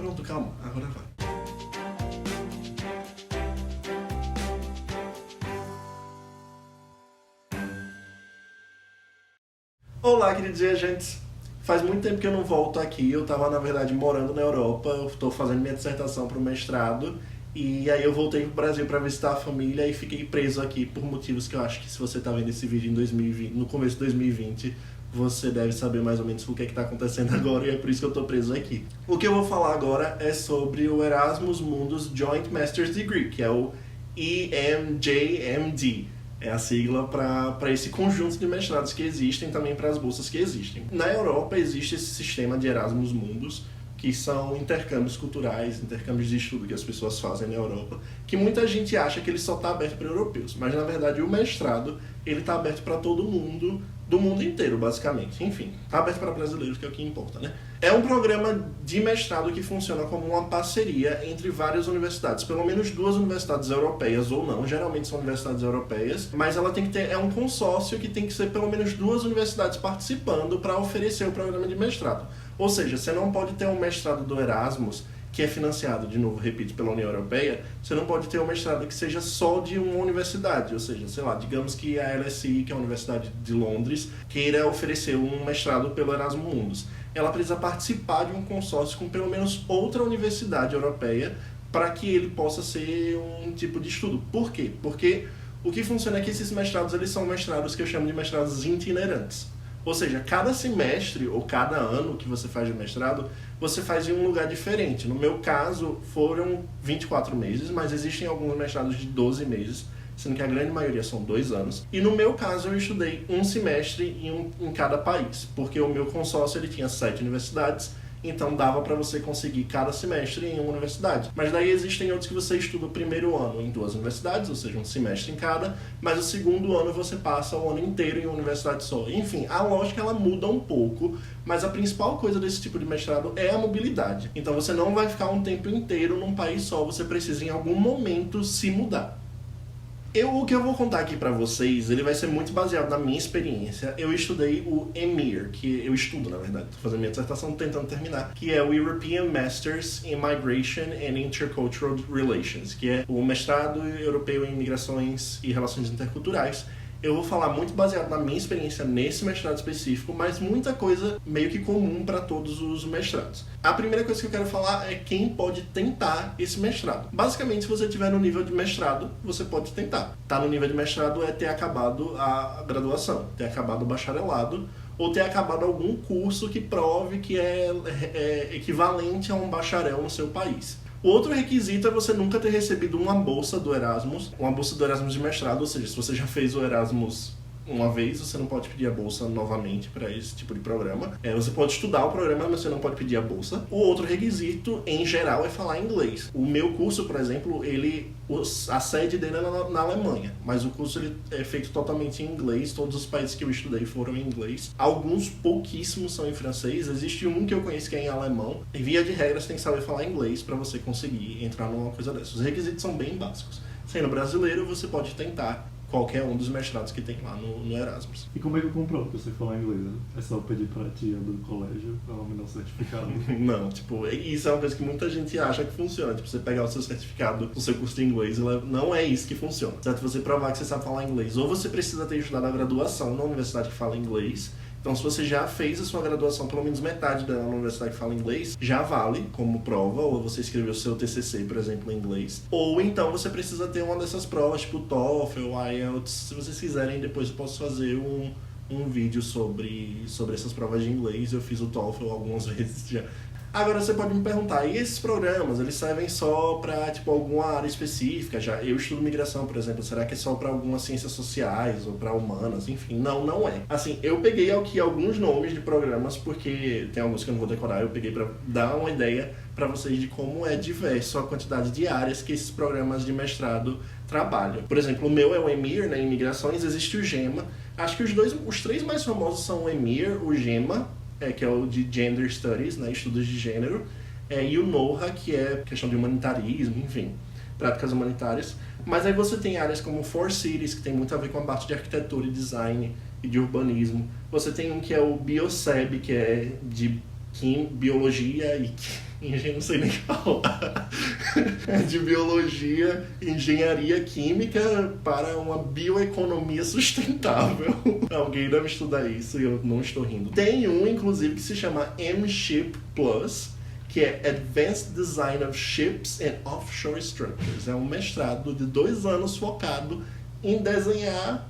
Pronto, calma, agora vai. Olá, queridos viajantes! Faz muito tempo que eu não volto aqui, eu estava na verdade morando na Europa, eu estou fazendo minha dissertação para o mestrado e aí eu voltei para o Brasil para visitar a família e fiquei preso aqui por motivos que eu acho que se você está vendo esse vídeo em 2020, no começo de 2020, você deve saber mais ou menos o que está acontecendo agora e é por isso que eu estou preso aqui. O que eu vou falar agora é sobre o Erasmus Mundus Joint Master's Degree, que é o EMJMD. É a sigla para esse conjunto de mestrados que existem, também para as bolsas que existem. Na Europa existe esse sistema de Erasmus Mundus, que são intercâmbios culturais, intercâmbios de estudo que as pessoas fazem na Europa, que muita gente acha que ele só está aberto para europeus, mas na verdade o mestrado ele está aberto para todo mundo, do mundo inteiro, basicamente. Enfim, está aberto para brasileiros, que é o que importa, né? É um programa de mestrado que funciona como uma parceria entre várias universidades, pelo menos 2 universidades europeias ou não, geralmente são universidades europeias, mas ela tem que ter, é um consórcio que tem que ser pelo menos 2 universidades participando para oferecer o programa de mestrado. Ou seja, você não pode ter um mestrado do Erasmus, que é financiado, de novo, repito, pela União Europeia, você não pode ter um mestrado que seja só de uma universidade, ou seja, sei lá, digamos que a LSE, que é a Universidade de Londres, queira oferecer um mestrado pelo Erasmus Mundus. Ela precisa participar de um consórcio com pelo menos outra universidade europeia para que ele possa ser um tipo de estudo. Por quê? Porque o que funciona é que esses mestrados, eles são mestrados que eu chamo de mestrados itinerantes. Ou seja, cada semestre ou cada ano que você faz de mestrado, você faz em um lugar diferente. No meu caso, foram 24 meses, mas existem alguns mestrados de 12 meses, sendo que a grande maioria são 2 anos. E no meu caso, eu estudei um semestre em cada país, porque o meu consórcio ele tinha 7 universidades, então dava para você conseguir cada semestre em uma universidade. Mas daí existem outros que você estuda o primeiro ano em 2 universidades, ou seja, um semestre em cada, mas o segundo ano você passa o ano inteiro em uma universidade só. Enfim, a lógica ela muda um pouco, mas a principal coisa desse tipo de mestrado é a mobilidade. Então você não vai ficar um tempo inteiro num país só, você precisa em algum momento se mudar. O que eu vou contar aqui pra vocês, ele vai ser muito baseado na minha experiência. Eu estudei o EMIR, que eu estudo, na verdade, tô fazendo minha dissertação, tentando terminar, que é o European Masters in Migration and Intercultural Relations, que é o mestrado europeu em migrações e relações interculturais. Eu vou falar muito baseado na minha experiência nesse mestrado específico, mas muita coisa meio que comum para todos os mestrados. A primeira coisa que eu quero falar é quem pode tentar esse mestrado. Basicamente, se você estiver no nível de mestrado, você pode tentar. Tá no nível de mestrado é ter acabado a graduação, ter acabado o bacharelado, ou ter acabado algum curso que prove que é equivalente a um bacharel no seu país. O outro requisito é você nunca ter recebido uma bolsa do Erasmus de mestrado, ou seja, se você já fez o Erasmus uma vez, você não pode pedir a bolsa novamente para esse tipo de programa. Você pode estudar o programa, mas você não pode pedir a bolsa. O outro requisito, em geral, é falar inglês. O meu curso, por exemplo, a sede dele é na Alemanha, mas o curso ele é feito totalmente em inglês. Todos os países que eu estudei foram em inglês. Alguns pouquíssimos são em francês. Existe um que eu conheço que é em alemão. E via de regra, você tem que saber falar inglês para você conseguir entrar numa coisa dessas. Os requisitos são bem básicos. Sendo brasileiro, você pode tentar qualquer um dos mestrados que tem lá no Erasmus. E como é que eu comprovo que você fala inglês? É só pedir pra tia do colégio pra ela me dar o certificado? Não, isso é uma coisa que muita gente acha que funciona. Você pegar o seu certificado do seu curso de inglês, não é isso que funciona. Certo? Você provar que você sabe falar inglês. Ou você precisa ter estudado a graduação na universidade que fala inglês. Então, se você já fez a sua graduação, pelo menos metade dela na universidade que fala inglês, já vale como prova, ou você escreveu o seu TCC, por exemplo, em inglês. Ou então você precisa ter uma dessas provas, tipo TOEFL, IELTS. Se vocês quiserem, depois eu posso fazer um vídeo sobre essas provas de inglês. Eu fiz o TOEFL algumas vezes já. Agora você pode me perguntar, e esses programas, eles servem só para alguma área específica? Eu estudo migração, por exemplo, será que é só para algumas ciências sociais ou para humanas? Enfim, não é. Assim, eu peguei aqui alguns nomes de programas, porque tem alguns que eu não vou decorar, eu peguei para dar uma ideia para vocês de como é diverso a quantidade de áreas que esses programas de mestrado trabalham. Por exemplo, o meu é o EMIR, né, em migrações, existe o GEMA. Acho que os 3 mais famosos são o EMIR, o GEMA, que é o de Gender Studies, né, estudos de gênero, e o NOHA, que é questão de humanitarismo, enfim, práticas humanitárias. Mas aí você tem áreas como 4Cities, que tem muito a ver com a parte de arquitetura e design e de urbanismo. Você tem um que é o BioSeb, que é de biologia e não sei nem falar, de biologia, engenharia química para uma bioeconomia sustentável. Alguém deve estudar isso e eu não estou rindo. Tem um, inclusive, que se chama M-Ship Plus, que é Advanced Design of Ships and Offshore Structures. É um mestrado de 2 anos focado em desenhar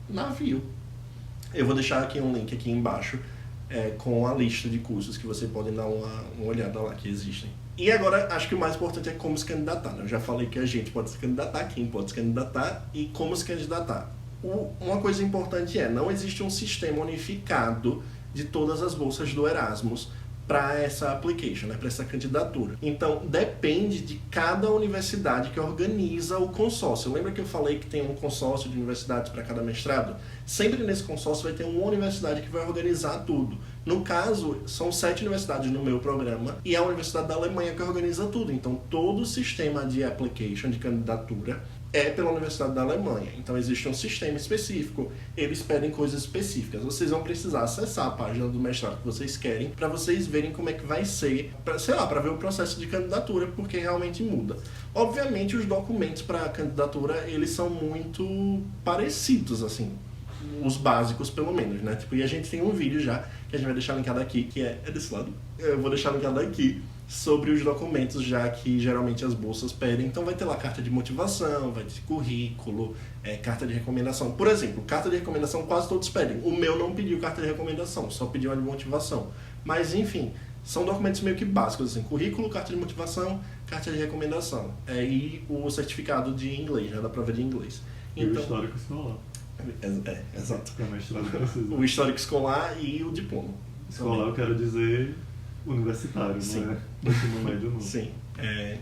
navio. Eu vou deixar aqui um link aqui embaixo com a lista de cursos que você pode dar uma olhada lá que existem. E agora, acho que o mais importante é como se candidatar, né? Eu já falei que a gente pode se candidatar, quem pode se candidatar e como se candidatar. Uma coisa importante não existe um sistema unificado de todas as bolsas do Erasmus para essa application, para essa candidatura. Então, depende de cada universidade que organiza o consórcio. Lembra que eu falei que tem um consórcio de universidades para cada mestrado? Sempre nesse consórcio vai ter uma universidade que vai organizar tudo. No caso, são 7 universidades no meu programa e é a Universidade da Alemanha que organiza tudo. Então, todo o sistema de application, de candidatura, é pela Universidade da Alemanha. Então existe um sistema específico, eles pedem coisas específicas. Vocês vão precisar acessar a página do mestrado que vocês querem para vocês verem como é que vai ser, para ver o processo de candidatura, porque realmente muda. Obviamente os documentos para a candidatura, eles são muito parecidos, assim, os básicos pelo menos, né? E a gente tem um vídeo já, que a gente vai deixar linkado aqui, que é desse lado. Eu vou deixar linkado aqui, sobre os documentos já que geralmente as bolsas pedem. Então vai ter lá carta de motivação, vai ter currículo, carta de recomendação. Por exemplo, carta de recomendação quase todos pedem. O meu não pediu carta de recomendação, só pediu uma de motivação. Mas enfim, são documentos meio que básicos, assim, currículo, carta de motivação, carta de recomendação. E o certificado de inglês, da prova de inglês. Então, e o histórico escolar. Exato. O histórico escolar e o diploma. Escolar também. Eu quero dizer universitário, sim. Não é ensino médio não. Sim,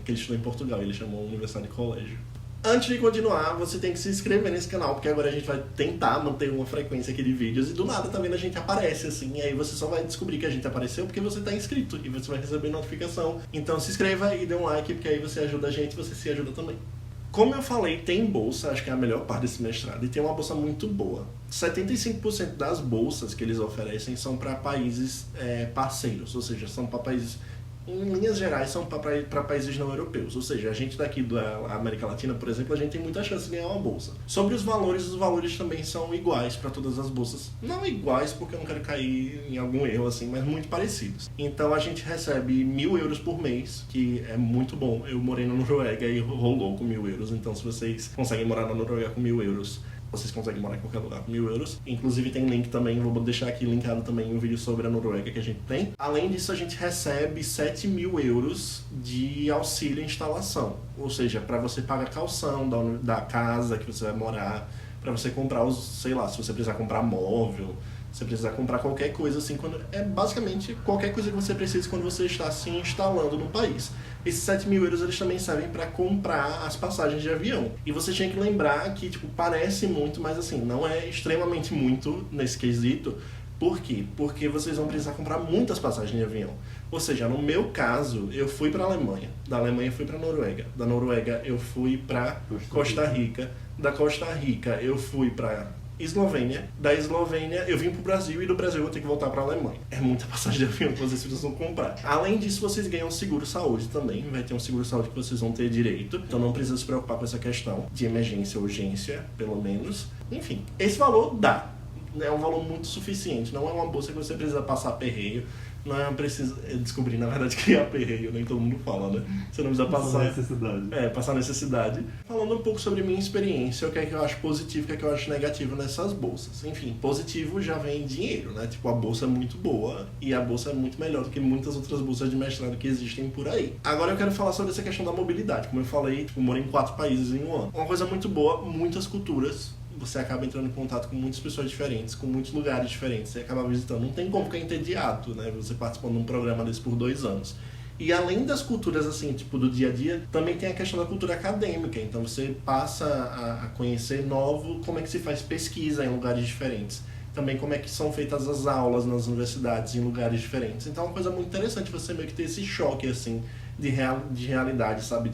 que ele estudou em Portugal, ele chamou universidade de colégio. Antes de continuar, você tem que se inscrever nesse canal, porque agora a gente vai tentar manter uma frequência aqui de vídeos e do nada também a gente aparece, assim, e aí você só vai descobrir que a gente apareceu porque você está inscrito e você vai receber notificação. Então se inscreva e dê um like, porque aí você ajuda a gente e você se ajuda também. Como eu falei, tem bolsa, acho que é a melhor parte desse mestrado, e tem uma bolsa muito boa. 75% das bolsas que eles oferecem são para países parceiros, ou seja, são para países, em linhas gerais, são para países não europeus. Ou seja, a gente daqui da América Latina, por exemplo, a gente tem muita chance de ganhar uma bolsa. Sobre os valores também são iguais para todas as bolsas. Não iguais, porque eu não quero cair em algum erro, assim, mas muito parecidos. Então a gente recebe 1.000 euros por mês, que é muito bom. Eu morei na Noruega e rolou com 1.000 euros, então se vocês conseguem morar na Noruega com 1.000 euros, vocês conseguem morar em qualquer lugar com 1.000 euros. Inclusive tem link também, vou deixar aqui linkado também um vídeo sobre a Noruega que a gente tem. Além disso, a gente recebe 7.000 euros de auxílio à instalação. Ou seja, para você pagar a calção da casa que você vai morar, para você comprar sei lá, se você precisar comprar móvel, se você precisar comprar qualquer coisa assim, basicamente qualquer coisa que você precise quando você está se instalando no país. Esses 7.000 euros eles também servem para comprar as passagens de avião. E você tinha que lembrar que, parece muito, mas assim, não é extremamente muito nesse quesito. Por quê? Porque vocês vão precisar comprar muitas passagens de avião. Ou seja, no meu caso, eu fui para a Alemanha. Da Alemanha eu fui para a Noruega. Da Noruega eu fui para Costa Rica. Da Costa Rica eu fui para Eslovênia. Da Eslovênia eu vim pro Brasil e do Brasil eu vou ter que voltar pra Alemanha. É muita passagem de avião que vocês precisam comprar. Além disso, vocês ganham seguro-saúde também. Vai ter um seguro-saúde que vocês vão ter direito. Então não precisa se preocupar com essa questão de emergência ou urgência, pelo menos. Enfim, esse valor dá. É um valor muito suficiente. Não é uma bolsa que você precisa passar perreio. Não é preciso descobrir, na verdade, criar perreio, nem todo mundo fala, né? Você não precisa passar necessidade. Passar necessidade. Falando um pouco sobre minha experiência, o que é que eu acho positivo, o que é que eu acho negativo nessas bolsas. Enfim, positivo já vem dinheiro, né? A bolsa é muito boa e a bolsa é muito melhor do que muitas outras bolsas de mestrado que existem por aí. Agora eu quero falar sobre essa questão da mobilidade. Como eu falei, morei em 4 países em um ano. Uma coisa muito boa, muitas culturas. Você acaba entrando em contato com muitas pessoas diferentes, com muitos lugares diferentes, você acaba visitando. Não tem como ficar entediado, né? Você participando de um programa desse por 2 anos. E além das culturas, assim, do dia a dia, também tem a questão da cultura acadêmica. Então você passa a conhecer como é que se faz pesquisa em lugares diferentes. Também como é que são feitas as aulas nas universidades em lugares diferentes. Então é uma coisa muito interessante você meio que ter esse choque, assim, de realidade, sabe?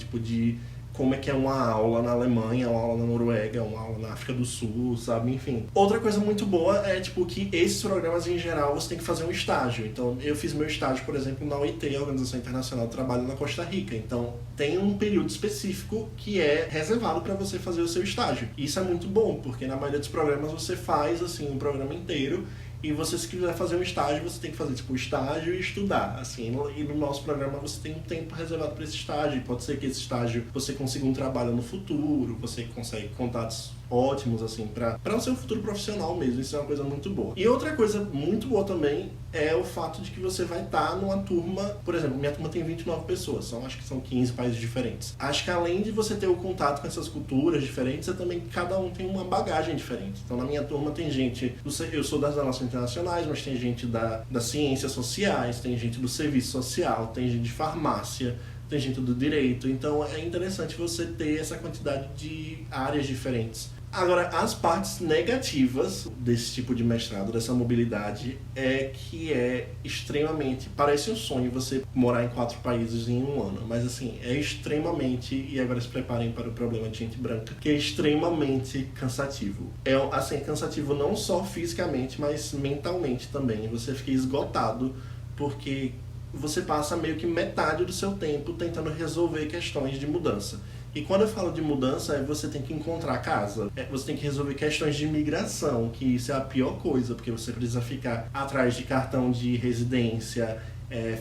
como é que é uma aula na Alemanha, uma aula na Noruega, uma aula na África do Sul, sabe? Enfim. Outra coisa muito boa é, tipo, que esses programas, em geral, você tem que fazer um estágio. Então, eu fiz meu estágio, por exemplo, na OIT, a Organização Internacional do Trabalho na Costa Rica. Então, tem um período específico que é reservado para você fazer o seu estágio. E isso é muito bom, porque na maioria dos programas você faz, assim, um programa inteiro. E você, se quiser fazer um estágio, você tem que fazer, tipo, estágio e estudar, assim. E no nosso programa você tem um tempo reservado para esse estágio. Pode ser que esse estágio você consiga um trabalho no futuro, você consegue contatos ótimos, assim, para o seu futuro profissional mesmo. Isso é uma coisa muito boa. E outra coisa muito boa também é o fato de que você vai estar numa turma, por exemplo, minha turma tem 29 pessoas, acho que são 15 países diferentes. Acho que além de você ter o contato com essas culturas diferentes, é também que cada um tem uma bagagem diferente. Então na minha turma tem gente, eu sou das relações internacionais, mas tem gente das ciências sociais, tem gente do serviço social, tem gente de farmácia, tem gente do direito. Então é interessante você ter essa quantidade de áreas diferentes. Agora, as partes negativas desse tipo de mestrado, dessa mobilidade, é que é extremamente... Parece um sonho você morar em 4 países em um ano, mas assim, é extremamente... E agora se preparem para o problema de gente branca, que é extremamente cansativo. É assim, cansativo não só fisicamente, mas mentalmente também. Você fica esgotado, porque você passa meio que metade do seu tempo tentando resolver questões de mudança. E quando eu falo de mudança, você tem que encontrar casa. Você tem que resolver questões de imigração, que isso é a pior coisa, porque você precisa ficar atrás de cartão de residência,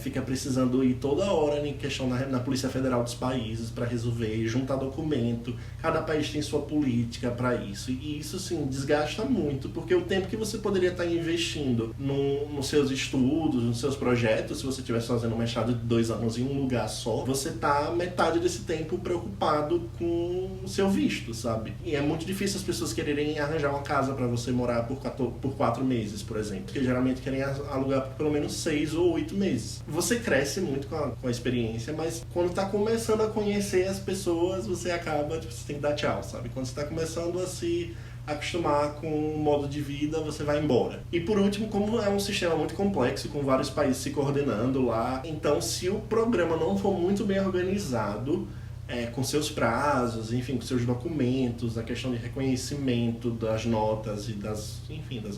fica precisando ir toda hora em questão na Polícia Federal dos países para resolver, juntar documento. Cada país tem sua política para isso. E isso, sim, desgasta muito, porque o tempo que você poderia estar investindo nos seus estudos, nos seus projetos, se você estivesse fazendo um mestrado de 2 anos em um lugar só, você está metade desse tempo preocupado com o seu visto, sabe? E é muito difícil as pessoas quererem arranjar uma casa para você morar por 4 meses, por exemplo. Porque geralmente querem alugar por pelo menos 6 ou 8 meses. Você cresce muito com a experiência, mas quando está começando a conhecer as pessoas, você acaba, tipo, você tem que dar tchau, sabe? Quando você está começando a se acostumar com o modo de vida, você vai embora. E por último, como é um sistema muito complexo, com vários países se coordenando lá, então se o programa não for muito bem organizado, com seus prazos, enfim, com seus documentos, a questão de reconhecimento das notas e das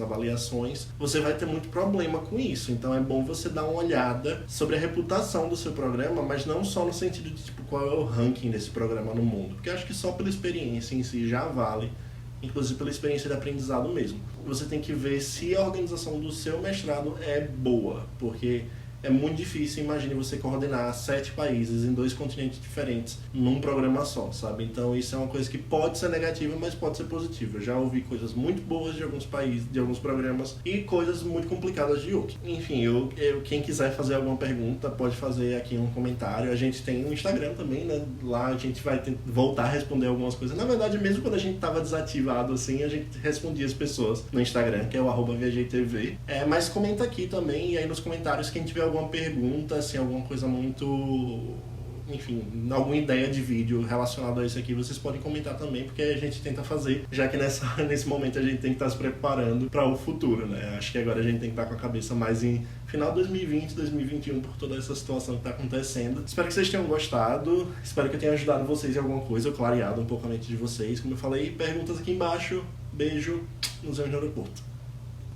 avaliações, você vai ter muito problema com isso. Então é bom você dar uma olhada sobre a reputação do seu programa, mas não só no sentido de tipo, qual é o ranking desse programa no mundo, porque eu acho que só pela experiência em si já vale, inclusive pela experiência de aprendizado mesmo. Você tem que ver se a organização do seu mestrado é boa, porque é muito difícil, imagine você coordenar 7 países em 2 continentes diferentes num programa só, sabe? Então isso é uma coisa que pode ser negativa, mas pode ser positiva. Eu já ouvi coisas muito boas de alguns países, de alguns programas, e coisas muito complicadas de outros. Enfim, quem quiser fazer alguma pergunta pode fazer aqui um comentário. A gente tem um Instagram também, né? Lá a gente vai voltar a responder algumas coisas. Na verdade, mesmo quando a gente estava desativado assim, a gente respondia as pessoas no Instagram, que é o @viajaytv. Mas comenta aqui também, e aí nos comentários quem tiver alguma pergunta, assim, alguma coisa muito... Enfim, alguma ideia de vídeo relacionado a isso aqui, vocês podem comentar também, porque a gente tenta fazer, já que nesse momento a gente tem que estar se preparando para o futuro, né? Acho que agora a gente tem que estar com a cabeça mais em final de 2020, 2021, por toda essa situação que está acontecendo. Espero que vocês tenham gostado, espero que eu tenha ajudado vocês em alguma coisa, ou clareado um pouco a mente de vocês. Como eu falei, perguntas aqui embaixo. Beijo, nos vemos no aeroporto.